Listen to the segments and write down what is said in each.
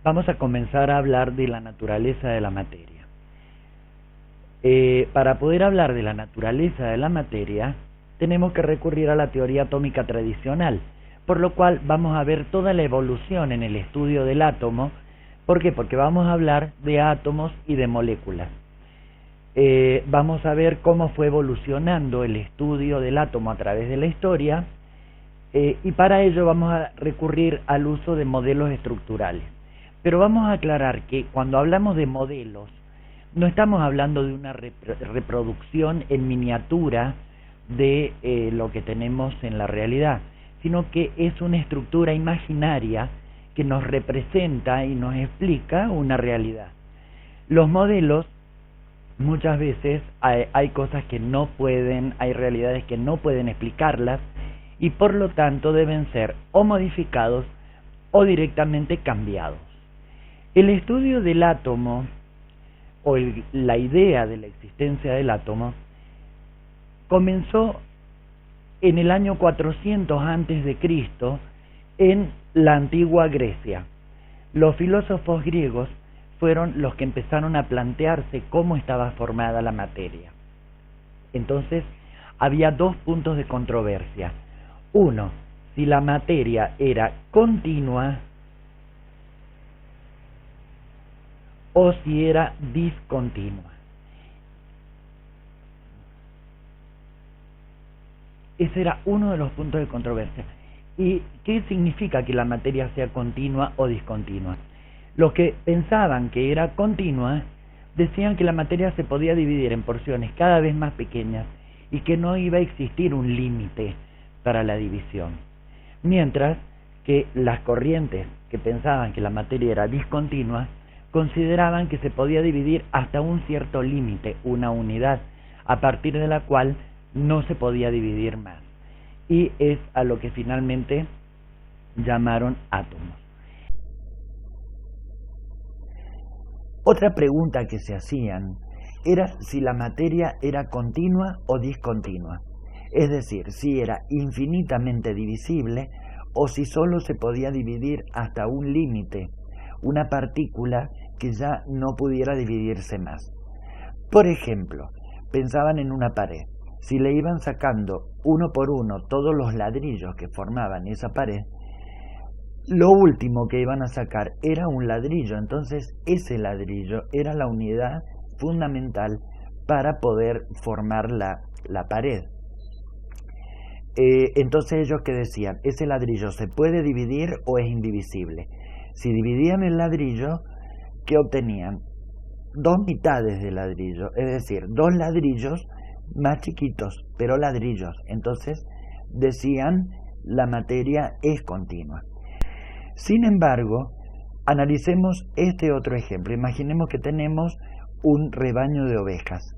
Vamos a comenzar a hablar de la naturaleza de la materia. Para poder hablar de la naturaleza de la materia, tenemos que recurrir a la teoría atómica tradicional, por lo cual vamos a ver toda la evolución en el estudio del átomo. ¿Por qué? Porque vamos a hablar de átomos y de moléculas. Vamos a ver cómo fue evolucionando el estudio del átomo a través de la historia, y para ello vamos a recurrir al uso de modelos estructurales. Pero vamos a aclarar que cuando hablamos de modelos, no estamos hablando de una reproducción en miniatura de lo que tenemos en la realidad, sino que es una estructura imaginaria que nos representa y nos explica una realidad. Los modelos, muchas veces hay cosas que no pueden, hay realidades que no pueden explicarlas, y por lo tanto deben ser o modificados o directamente cambiados. El estudio del átomo, o la idea de la existencia del átomo, comenzó en el año 400 antes de Cristo en la antigua Grecia. Los filósofos griegos fueron los que empezaron a plantearse cómo estaba formada la materia. Entonces, había dos puntos de controversia. Uno, si la materia era continua o si era discontinua. Ese era uno de los puntos de controversia. ¿Y qué significa que la materia sea continua o discontinua? Los que pensaban que era continua decían que la materia se podía dividir en porciones cada vez más pequeñas y que no iba a existir un límite para la división. Mientras que las corrientes que pensaban que la materia era discontinua consideraban que se podía dividir hasta un cierto límite, una unidad, a partir de la cual no se podía dividir más. Y es a lo que finalmente llamaron átomos. Otra pregunta que se hacían era si la materia era continua o discontinua, es decir, si era infinitamente divisible o si solo se podía dividir hasta un límite, una partícula que ya no pudiera dividirse más. Por ejemplo, pensaban en una pared. Si le iban sacando uno por uno todos los ladrillos que formaban esa pared, lo último que iban a sacar era un ladrillo. Entonces ese ladrillo era la unidad fundamental para poder formar la pared. Entonces ellos que decían, ese ladrillo se puede dividir o es indivisible. Si dividían el ladrillo, ¿qué obtenían? Dos mitades de ladrillo, es decir, dos ladrillos más chiquitos, pero ladrillos. Entonces decían, la materia es continua. Sin embargo, analicemos este otro ejemplo. Imaginemos que tenemos un rebaño de ovejas.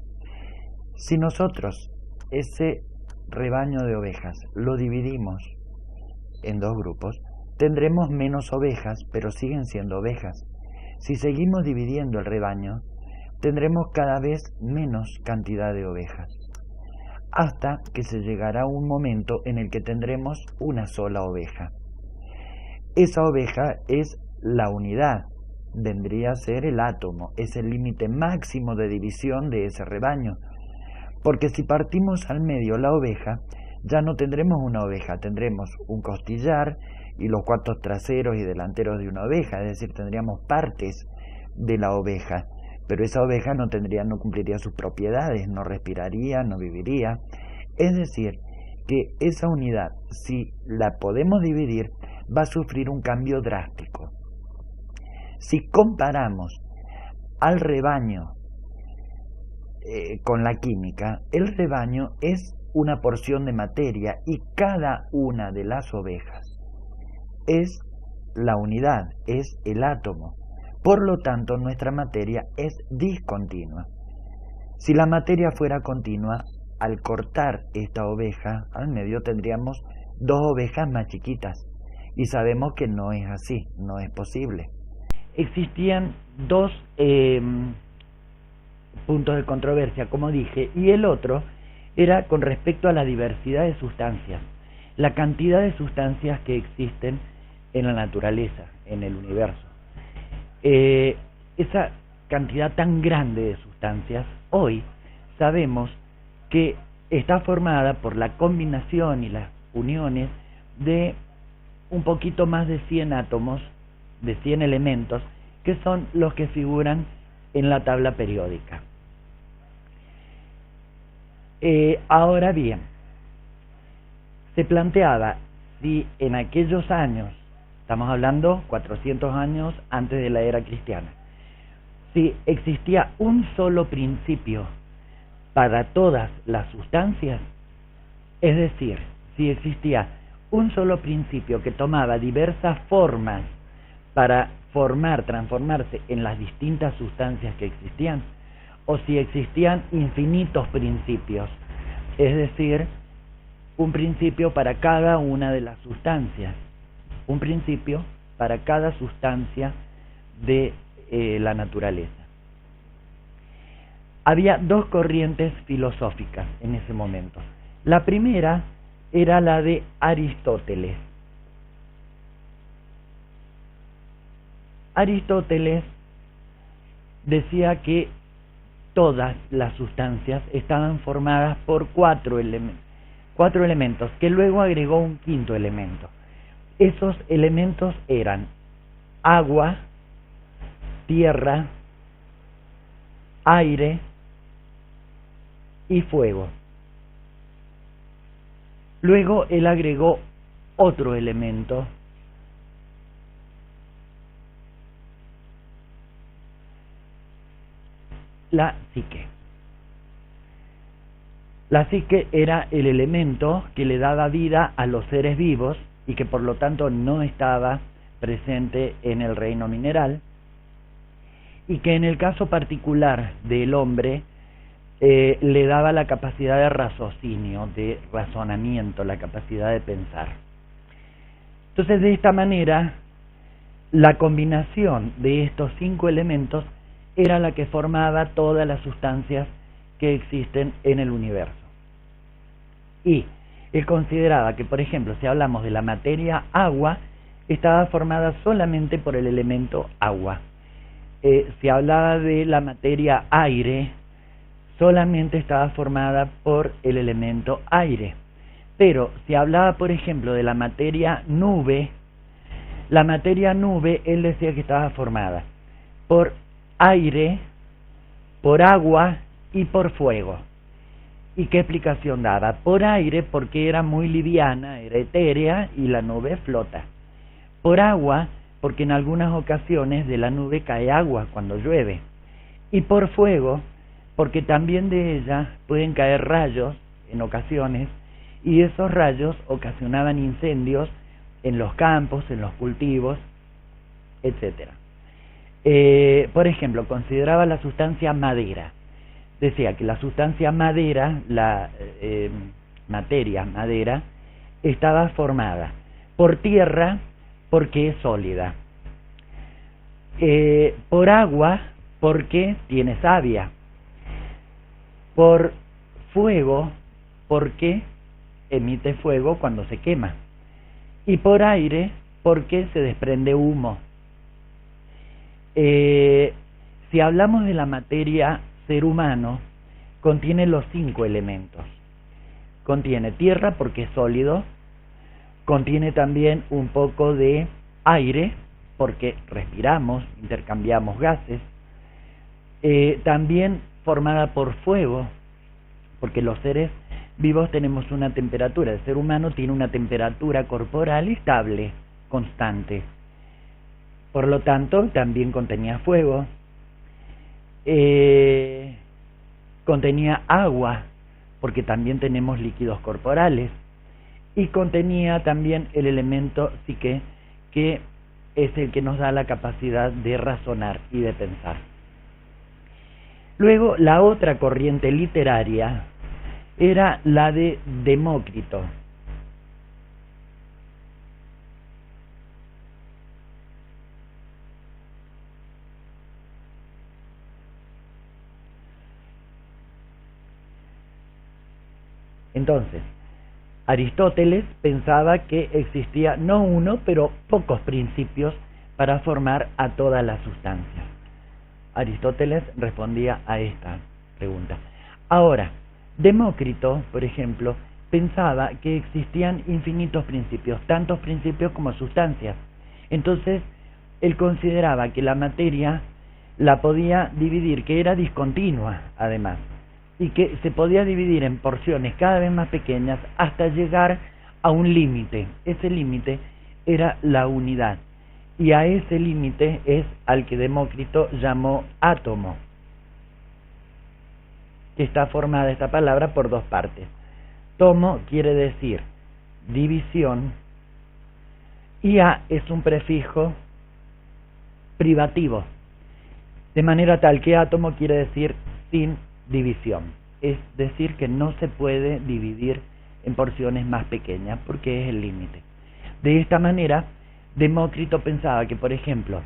Si nosotros ese rebaño de ovejas lo dividimos en dos grupos, tendremos menos ovejas, pero siguen siendo ovejas. Si seguimos dividiendo el rebaño, tendremos cada vez menos cantidad de ovejas, hasta que se llegará un momento en el que tendremos una sola oveja. Esa oveja es la unidad, vendría a ser el átomo, es el límite máximo de división de ese rebaño, porque si partimos al medio la oveja, ya no tendremos una oveja, tendremos un costillar y los cuartos traseros y delanteros de una oveja, es decir, tendríamos partes de la oveja, pero esa oveja no cumpliría sus propiedades, no respiraría, no viviría. Es decir, que esa unidad, si la podemos dividir, va a sufrir un cambio drástico. Si comparamos al rebaño con la química, el rebaño es una porción de materia y cada una de las ovejas es la unidad, es el átomo. Por lo tanto, nuestra materia es discontinua. Si la materia fuera continua, al cortar esta oveja al medio tendríamos dos ovejas más chiquitas. Y sabemos que no es así, no es posible. Existían dos puntos de controversia, como dije, y el otro era con respecto a la diversidad de sustancias, la cantidad de sustancias que existen en la naturaleza, en el universo. esa cantidad tan grande de sustancias, hoy sabemos que está formada por la combinación y las uniones de un poquito más de 100 átomos, de 100 elementos, que son los que figuran en la tabla periódica. Ahora bien, se planteaba si en aquellos años, estamos hablando 400 años antes de la era cristiana, si existía un solo principio para todas las sustancias, es decir, si existía un solo principio que tomaba diversas formas para transformarse en las distintas sustancias que existían, o si existían infinitos principios, es decir, un principio para cada una de las sustancias, un principio para cada sustancia de la naturaleza. Había dos corrientes filosóficas en ese momento. La primera era la de Aristóteles. Aristóteles decía que todas las sustancias estaban formadas por cuatro elementos, que luego agregó un quinto elemento. Esos elementos eran agua, tierra, aire y fuego. Luego él agregó otro elemento, la psique. La psique era el elemento que le daba vida a los seres vivos y que por lo tanto no estaba presente en el reino mineral, y que en el caso particular del hombre le daba la capacidad de raciocinio, de razonamiento, la capacidad de pensar. Entonces, de esta manera, la combinación de estos 5 elementos era la que formaba todas las sustancias que existen en el universo. Y él consideraba que, por ejemplo, si hablamos de la materia agua, estaba formada solamente por el elemento agua. Si hablaba de la materia aire, solamente estaba formada por el elemento aire. Pero si hablaba, por ejemplo, de la materia nube, él decía que estaba formada por aire, por agua y por fuego. ¿Y qué explicación daba? Por aire, porque era muy liviana, era etérea y la nube flota. Por agua, porque en algunas ocasiones de la nube cae agua cuando llueve. Y por fuego, porque también de ella pueden caer rayos en ocasiones, y esos rayos ocasionaban incendios en los campos, en los cultivos, etc. Por ejemplo, consideraba la sustancia madera. Decía que la sustancia madera, la materia madera, estaba formada por tierra, porque es sólida, por agua, porque tiene savia, por fuego, porque emite fuego cuando se quema, y por aire, porque se desprende humo. Si hablamos de la materia ser humano, contiene los 5 elementos. Contiene tierra porque es sólido, contiene también un poco de aire porque respiramos, intercambiamos gases, también formada por fuego, porque los seres vivos tenemos una temperatura, el ser humano tiene una temperatura corporal estable, constante. Por lo tanto, también contenía fuego, contenía agua, porque también tenemos líquidos corporales, y contenía también el elemento psique, que es el que nos da la capacidad de razonar y de pensar. Luego, la otra corriente literaria era la de Demócrito. Entonces, Aristóteles pensaba que existía no uno, pero pocos principios para formar a todas las sustancias. Aristóteles respondía a esta pregunta. Ahora, Demócrito, por ejemplo, pensaba que existían infinitos principios, tantos principios como sustancias. Entonces, él consideraba que la materia la podía dividir, que era discontinua además, y que se podía dividir en porciones cada vez más pequeñas hasta llegar a un límite. Ese límite era la unidad, y a ese límite es al que Demócrito llamó átomo, que está formada esta palabra por dos partes. Tomo quiere decir división, y a es un prefijo privativo, de manera tal que átomo quiere decir sin división, es decir, que no se puede dividir en porciones más pequeñas porque es el límite. De esta manera, Demócrito pensaba que, por ejemplo,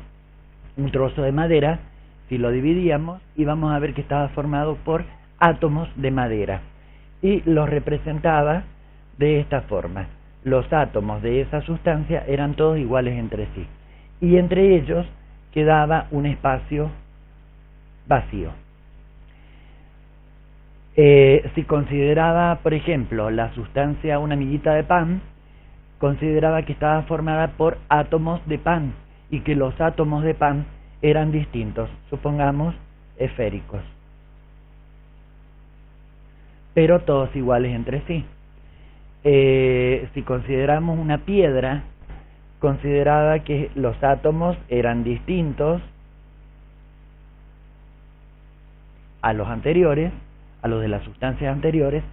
un trozo de madera, si lo dividíamos, íbamos a ver que estaba formado por átomos de madera, y los representaba de esta forma. Los átomos de esa sustancia eran todos iguales entre sí, y entre ellos quedaba un espacio vacío. Si consideraba, por ejemplo, la sustancia una miguita de pan, consideraba que estaba formada por átomos de pan, y que los átomos de pan eran distintos, supongamos esféricos, pero todos iguales entre sí. Si consideramos una piedra, consideraba que los átomos eran distintos a los anteriores, a los de las sustancias anteriores,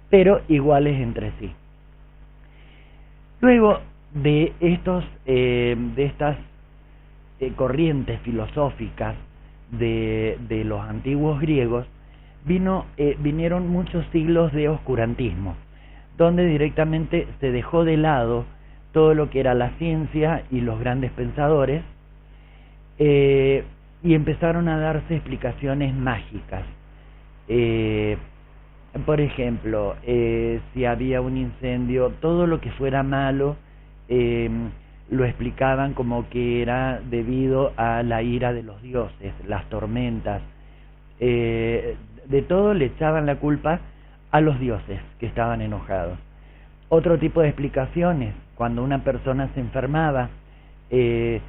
pero iguales entre sí. Luego de estas corrientes filosóficas de los antiguos griegos, vinieron muchos siglos de oscurantismo, donde directamente se dejó de lado todo lo que era la ciencia y los grandes pensadores, y empezaron a darse explicaciones mágicas. Por ejemplo, si había un incendio, todo lo que fuera malo lo explicaban como que era debido a la ira de los dioses, las tormentas. De todo le echaban la culpa a los dioses que estaban enojados. Otro tipo de explicaciones: cuando una persona se enfermaba, se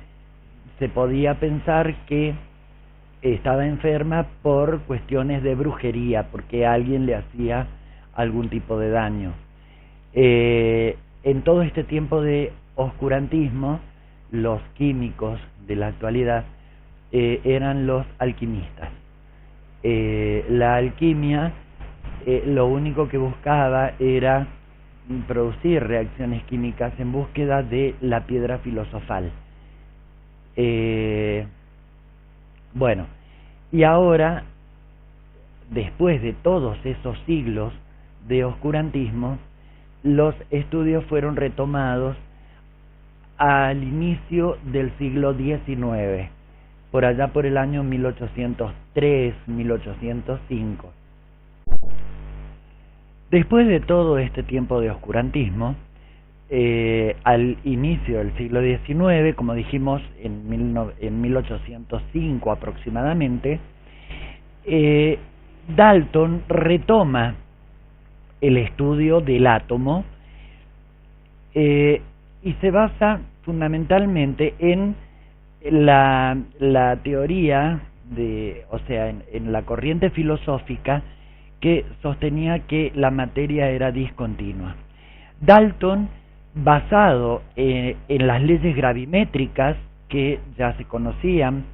podía pensar que estaba enferma por cuestiones de brujería, porque alguien le hacía algún tipo de daño. En todo este tiempo de oscurantismo, los químicos de la actualidad eran los alquimistas. La alquimia lo único que buscaba era producir reacciones químicas en búsqueda de la piedra filosofal. Bueno, y ahora, después de todos esos siglos de oscurantismo, los estudios fueron retomados al inicio del siglo XIX, por allá por el año 1803, 1805. Después de todo este tiempo de oscurantismo, al inicio del siglo XIX, como dijimos, en 1805 aproximadamente, Dalton retoma el estudio del átomo y se basa fundamentalmente en la teoría en la corriente filosófica que sostenía que la materia era discontinua. Dalton, basado en las leyes gravimétricas que ya se conocían,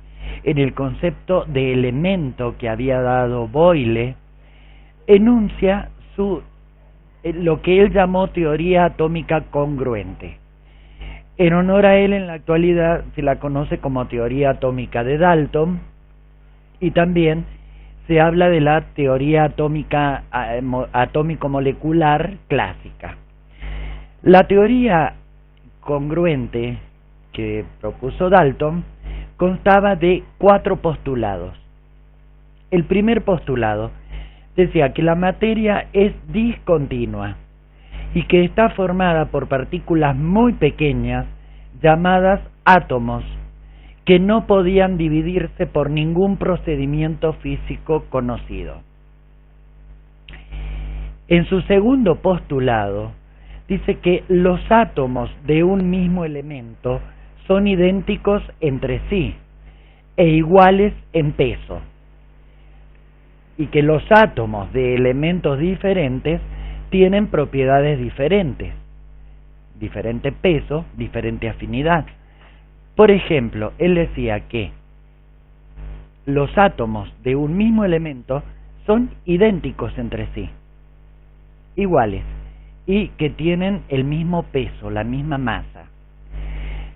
en el concepto de elemento que había dado Boyle, enuncia lo que él llamó teoría atómica congruente. En honor a él, en la actualidad se la conoce como teoría atómica de Dalton, y también se habla de la teoría atómica atómico-molecular clásica. La teoría congruente que propuso Dalton constaba de 4 postulados. El primer postulado decía que la materia es discontinua y que está formada por partículas muy pequeñas llamadas átomos, que no podían dividirse por ningún procedimiento físico conocido. En su segundo postulado, dice que los átomos de un mismo elemento son idénticos entre sí e iguales en peso, y que los átomos de elementos diferentes tienen propiedades diferentes, diferente peso, diferente afinidad. Por ejemplo, él decía que los átomos de un mismo elemento son idénticos entre sí, iguales, y que tienen el mismo peso, la misma masa.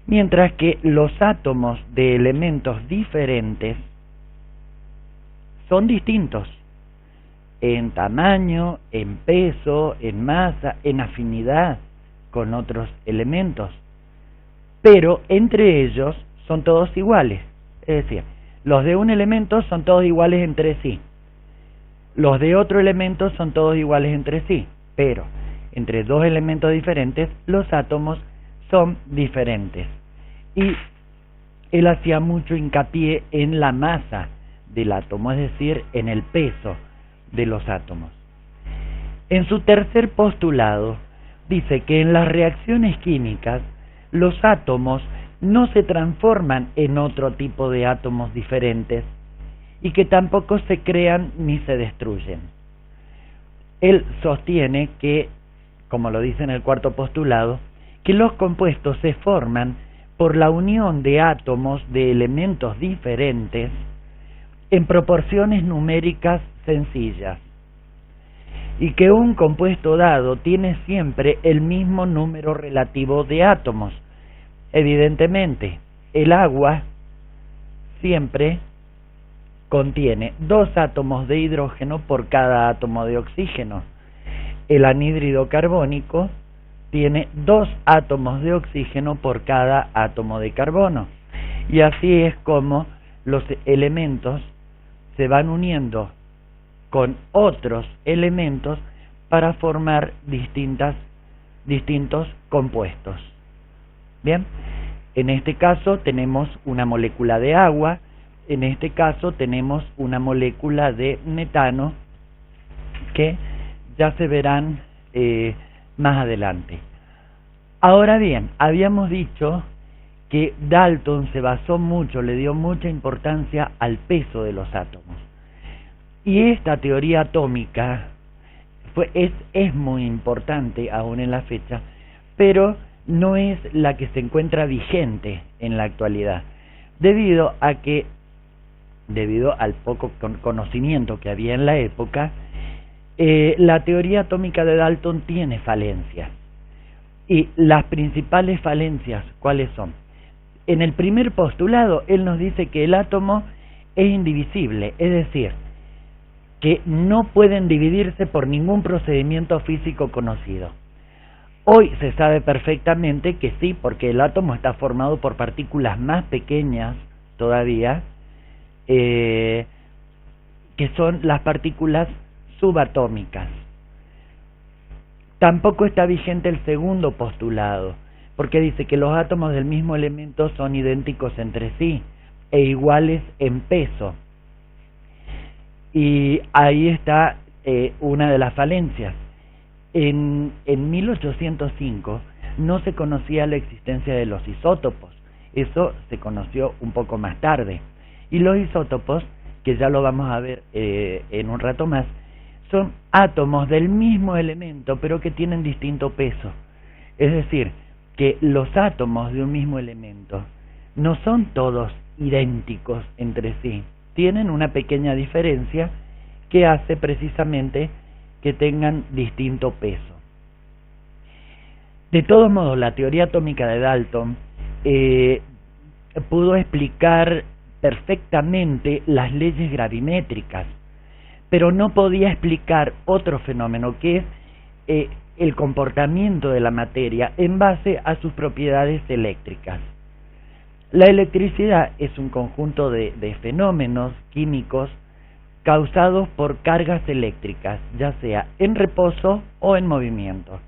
Mientras que los átomos de elementos diferentes son distintos en tamaño, en peso, en masa, en afinidad con otros elementos, pero entre ellos son todos iguales. Es decir, los de un elemento son todos iguales entre sí, los de otro elemento son todos iguales entre sí, pero entre dos elementos diferentes los átomos son diferentes. Y él hacía mucho hincapié en la masa del átomo, es decir, en el peso de los átomos. En su tercer postulado dice que en las reacciones químicas los átomos no se transforman en otro tipo de átomos diferentes y que tampoco se crean ni se destruyen. Él sostiene que, como lo dice en el cuarto postulado, que los compuestos se forman por la unión de átomos de elementos diferentes en proporciones numéricas sencillas, y que un compuesto dado tiene siempre el mismo número relativo de átomos. Evidentemente, el agua siempre contiene 2 átomos de hidrógeno por cada átomo de oxígeno. El anhídrido carbónico tiene 2 átomos de oxígeno por cada átomo de carbono. Y así es como los elementos se van uniendo con otros elementos para formar distintos compuestos. Bien, en este caso tenemos una molécula de agua, en este caso tenemos una molécula de metano, que ya se verán más adelante. Ahora bien, habíamos dicho que Dalton se basó mucho, le dio mucha importancia al peso de los átomos. Y esta teoría atómica es muy importante aún en la fecha, pero no es la que se encuentra vigente en la actualidad, debido al poco conocimiento que había en la época. La teoría atómica de Dalton tiene falencias, y las principales falencias, ¿cuáles son? En el primer postulado, él nos dice que el átomo es indivisible, es decir, que no pueden dividirse por ningún procedimiento físico conocido. Hoy se sabe perfectamente que sí, porque el átomo está formado por partículas más pequeñas todavía, que son las partículas subatómicas. Tampoco está vigente el segundo postulado, porque dice que los átomos del mismo elemento son idénticos entre sí e iguales en peso. Y ahí está una de las falencias. En 1805 no se conocía la existencia de los isótopos, eso se conoció un poco más tarde. Y los isótopos, que ya lo vamos a ver en un rato más, son átomos del mismo elemento pero que tienen distinto peso. Es decir, que los átomos de un mismo elemento no son todos idénticos entre sí, tienen una pequeña diferencia que hace precisamente que tengan distinto peso. De todos modos, la teoría atómica de Dalton pudo explicar perfectamente las leyes gravimétricas, pero no podía explicar otro fenómeno, que es el comportamiento de la materia en base a sus propiedades eléctricas. La electricidad es un conjunto de fenómenos químicos causados por cargas eléctricas, ya sea en reposo o en movimiento.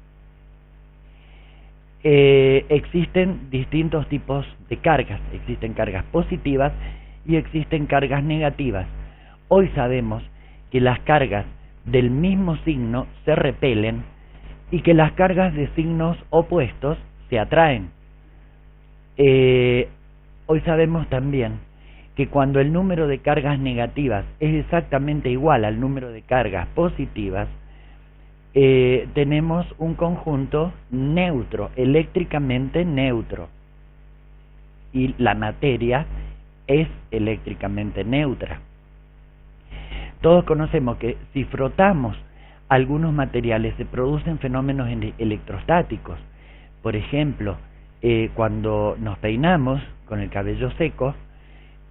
existen distintos tipos de cargas. Existen cargas positivas y existen cargas negativas. Hoy sabemos que las cargas del mismo signo se repelen y que las cargas de signos opuestos se atraen. Hoy sabemos también que cuando el número de cargas negativas es exactamente igual al número de cargas positivas, tenemos un conjunto neutro, eléctricamente neutro, y la materia es eléctricamente neutra. Todos conocemos que si frotamos algunos materiales se producen fenómenos electrostáticos. Por ejemplo, cuando nos peinamos con el cabello seco,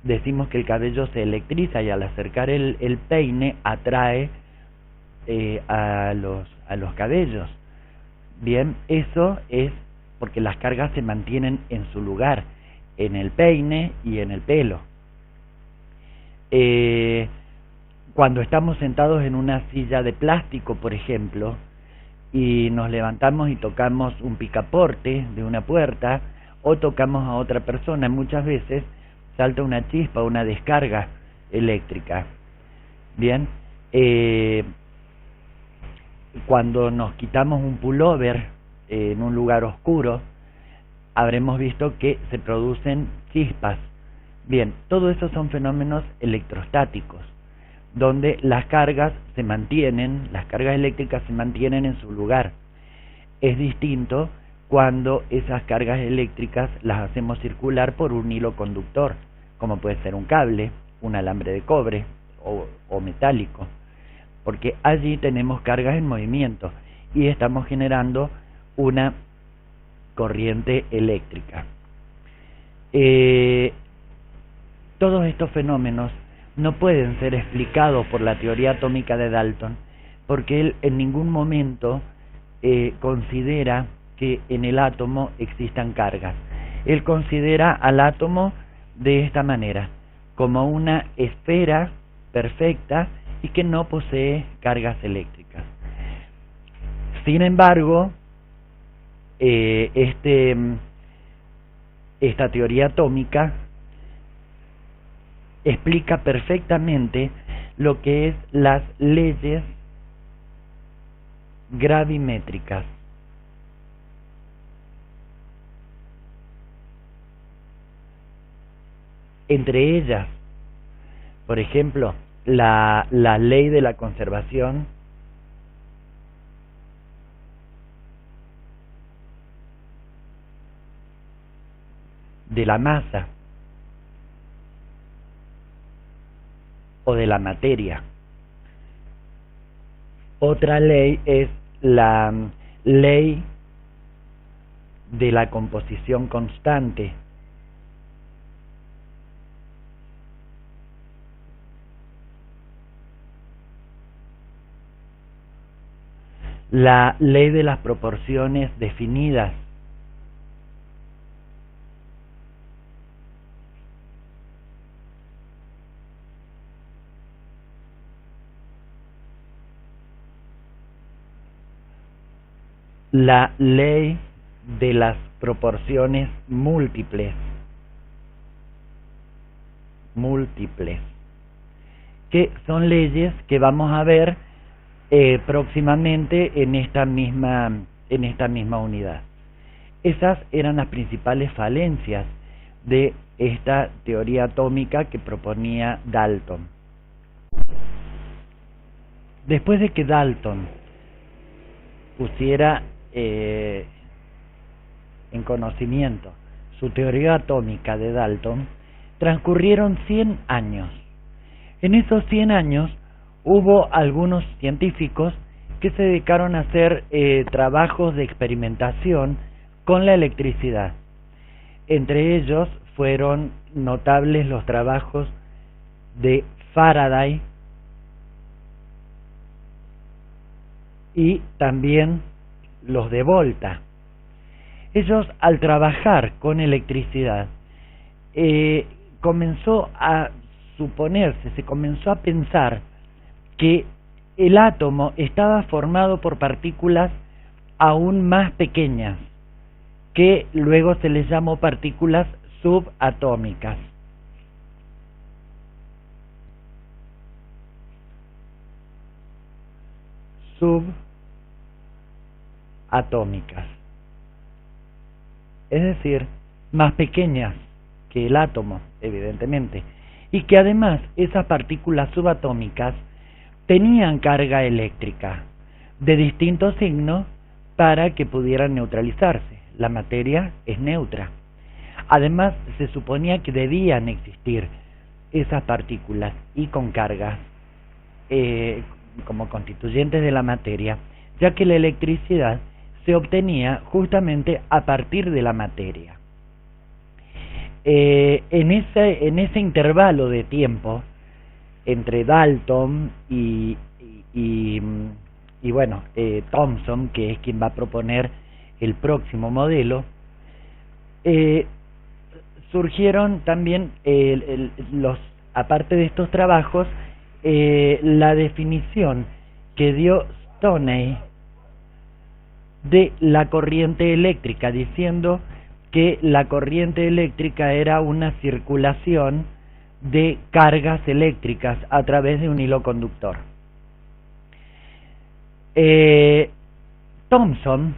decimos que el cabello se electriza y al acercar el peine atrae a los cabellos. Bien, eso es porque las cargas se mantienen en su lugar, en el peine y en el pelo. Cuando estamos sentados en una silla de plástico, por ejemplo, y nos levantamos y tocamos un picaporte de una puerta o tocamos a otra persona, muchas veces salta una chispa, una descarga eléctrica. Bien, cuando nos quitamos un pullover en un lugar oscuro, habremos visto que se producen chispas. Bien, todo eso son fenómenos electrostáticos, donde las cargas se mantienen, las cargas eléctricas se mantienen en su lugar. Es distinto cuando esas cargas eléctricas las hacemos circular por un hilo conductor, como puede ser un cable, un alambre de cobre o metálico, porque allí tenemos cargas en movimiento y estamos generando una corriente eléctrica. Todos estos fenómenos no pueden ser explicados por la teoría atómica de Dalton, porque él en ningún momento considera que en el átomo existan cargas. Él considera al átomo de esta manera, como una esfera perfecta y que no posee cargas eléctricas. Sin embargo, esta teoría atómica explica perfectamente lo que es las leyes gravimétricas. Entre ellas, por ejemplo, la ley de la conservación, de la masa o de la materia. Otra ley es la ley de la composición constante. La ley de las proporciones definidas. La ley de las proporciones múltiples, que son leyes que vamos a ver próximamente en esta misma unidad. Esas eran las principales falencias de esta teoría atómica que proponía Dalton. Después de que Dalton pusiera en conocimiento su teoría atómica de Dalton, transcurrieron 100 años. En esos 100 años hubo algunos científicos que se dedicaron a hacer trabajos de experimentación con la electricidad. Entre ellos fueron notables los trabajos de Faraday y también los de Volta. Ellos, al trabajar con electricidad, comenzó a suponerse, se comenzó a pensar que el átomo estaba formado por partículas aún más pequeñas que luego se les llamó partículas subatómicas. Subatómicas. Es decir, más pequeñas que el átomo, evidentemente, y que además esas partículas subatómicas tenían carga eléctrica de distintos signos para que pudieran neutralizarse. La materia es neutra. Además, se suponía que debían existir esas partículas y con cargas como constituyentes de la materia, ya que la electricidad se obtenía justamente a partir de la materia. En ese intervalo de tiempo entre Dalton y Thomson, que es quien va a proponer el próximo modelo, surgieron también aparte de estos trabajos, la definición que dio Stoney de la corriente eléctrica, diciendo que la corriente eléctrica era una circulación de cargas eléctricas a través de un hilo conductor. Thomson,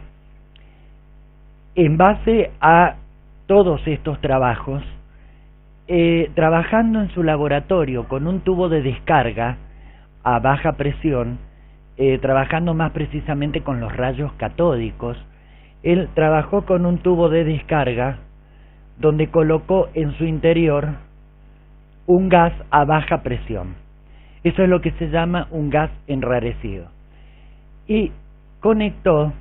en base a todos estos trabajos, trabajando en su laboratorio con un tubo de descarga a baja presión, trabajando más precisamente con los rayos catódicos, él trabajó con un tubo de descarga donde colocó en su interior un gas a baja presión. Eso es lo que se llama un gas enrarecido. Y conectó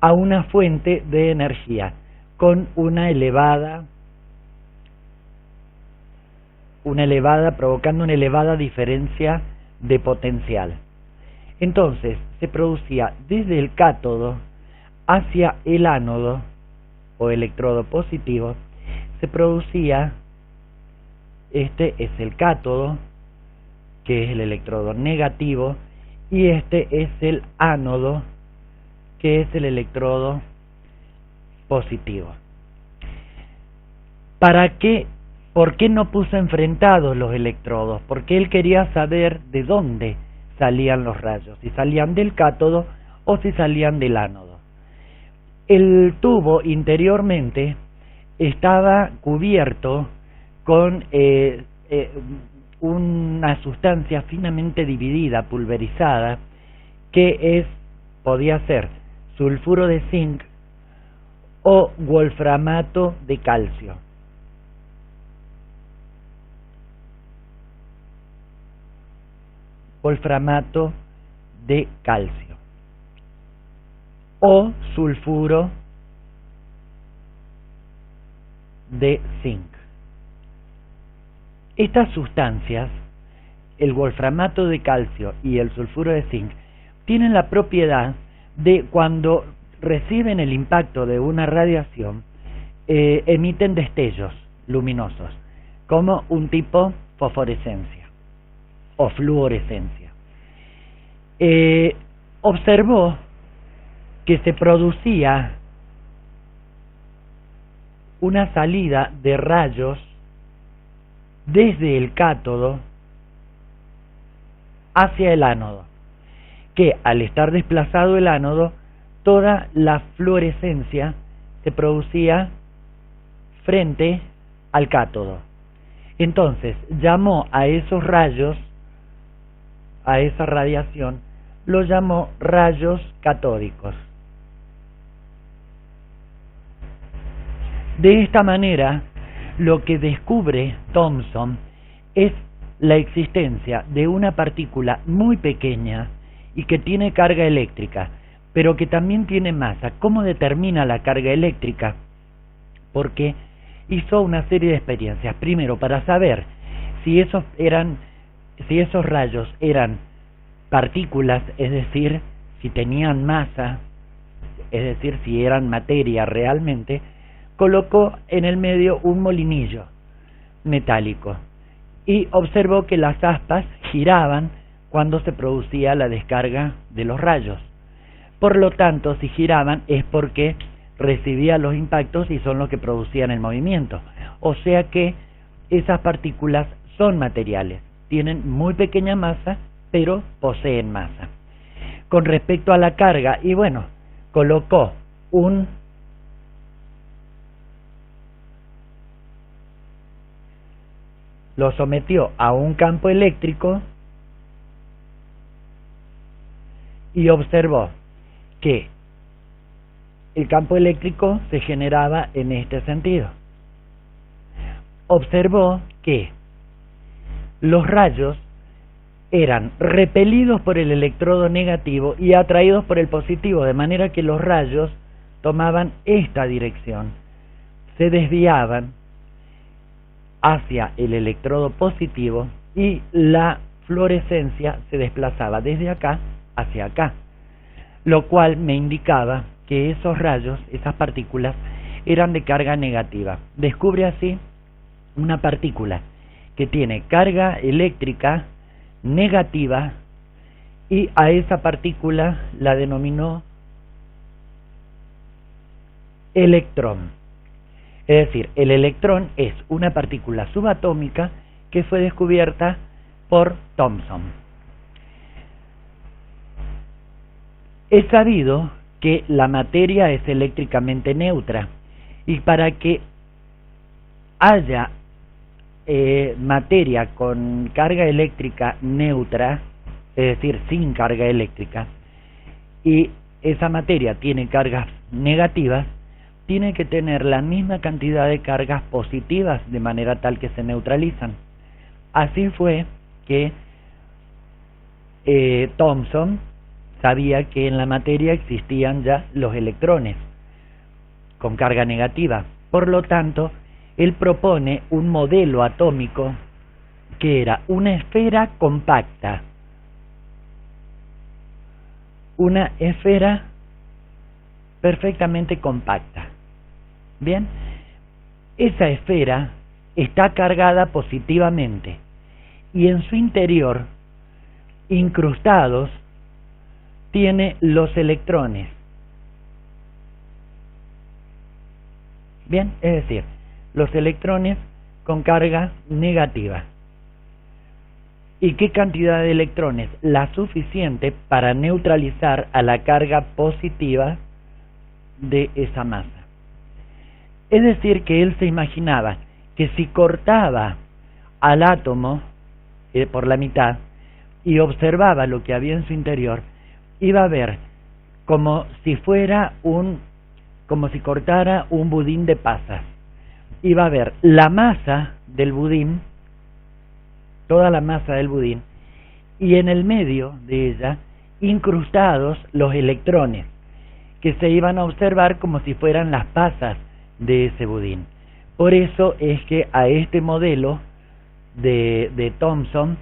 a una fuente de energía con provocando una elevada diferencia de potencial. Entonces se producía desde el cátodo hacia el ánodo o electrodo positivo, se producía, este es el cátodo, que es el electrodo negativo, y este es el ánodo, que es el electrodo positivo. ¿Por qué no puso enfrentados los electrodos? Porque él quería saber de dónde salían los rayos, si salían del cátodo o si salían del ánodo. El tubo interiormente estaba cubierto con una sustancia finamente dividida, pulverizada, que podía ser sulfuro de zinc o wolframato de calcio. Wolframato de calcio o sulfuro de zinc. Estas sustancias, el wolframato de calcio y el sulfuro de zinc, tienen la propiedad de, cuando reciben el impacto de una radiación, emiten destellos luminosos, como un tipo fosforescencia o fluorescencia. Observó que se producía una salida de rayos desde el cátodo hacia el ánodo, que al estar desplazado el ánodo, toda la fluorescencia se producía frente al cátodo. Entonces llamó a esos rayos, a esa radiación, lo llamó rayos catódicos. De esta manera, lo que descubre Thomson es la existencia de una partícula muy pequeña y que tiene carga eléctrica, pero que también tiene masa. ¿Cómo determina la carga eléctrica? Porque hizo una serie de experiencias. Primero, para saber si esos rayos eran partículas, es decir, si tenían masa, es decir, si eran materia realmente, colocó en el medio un molinillo metálico y observó que las aspas giraban cuando se producía la descarga de los rayos. Por lo tanto, si giraban es porque recibían los impactos y son los que producían el movimiento. O sea que esas partículas son materiales, tienen muy pequeña masa, pero poseen masa. Con respecto a la carga, y bueno, colocó lo sometió a un campo eléctrico y observó que el campo eléctrico se generaba en este sentido. Observó que los rayos eran repelidos por el electrodo negativo y atraídos por el positivo, de manera que los rayos tomaban esta dirección, se desviaban hacia el electrodo positivo y la fluorescencia se desplazaba desde acá hacia acá, lo cual me indicaba que esos rayos, esas partículas, eran de carga negativa. Descubre así una partícula que tiene carga eléctrica negativa y a esa partícula la denominó electrón. Es decir, el electrón es una partícula subatómica que fue descubierta por Thomson. Es sabido que la materia es eléctricamente neutra y para que haya materia con carga eléctrica neutra, es decir, sin carga eléctrica, y esa materia tiene cargas negativas, tiene que tener la misma cantidad de cargas positivas de manera tal que se neutralizan. Así fue que Thomson sabía que en la materia existían ya los electrones con carga negativa. Por lo tanto, él propone un modelo atómico que era una esfera compacta, una esfera perfectamente compacta. Bien, esa esfera está cargada positivamente y en su interior, incrustados, tiene los electrones. Bien, es decir, los electrones con carga negativa. ¿Y qué cantidad de electrones? La suficiente para neutralizar a la carga positiva de esa masa. Es decir, que él se imaginaba que si cortaba al átomo por la mitad y observaba lo que había en su interior, iba a ver como si cortara un budín de pasas. Iba a ver la masa del budín, toda la masa del budín, y en el medio de ella incrustados los electrones, que se iban a observar como si fueran las pasas de ese budín. Por eso es que a este modelo de Thomson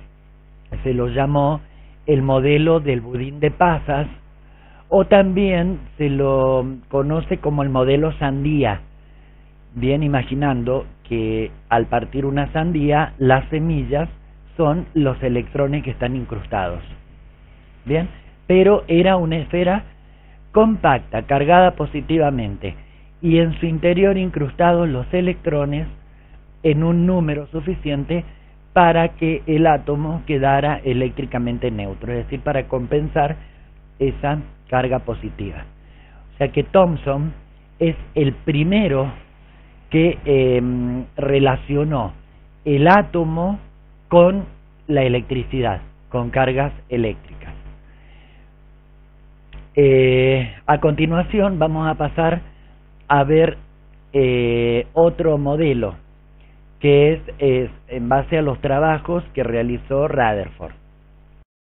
se lo llamó el modelo del budín de pasas, o también se lo conoce como el modelo sandía, bien imaginando que al partir una sandía, las semillas son los electrones que están incrustados. Bien, pero era una esfera compacta, cargada positivamente, y en su interior incrustados los electrones en un número suficiente para que el átomo quedara eléctricamente neutro, es decir, para compensar esa carga positiva. O sea que Thomson es el primero que relacionó el átomo con la electricidad, con cargas eléctricas. A continuación vamos a pasar a ver otro modelo que es en base a los trabajos que realizó Rutherford.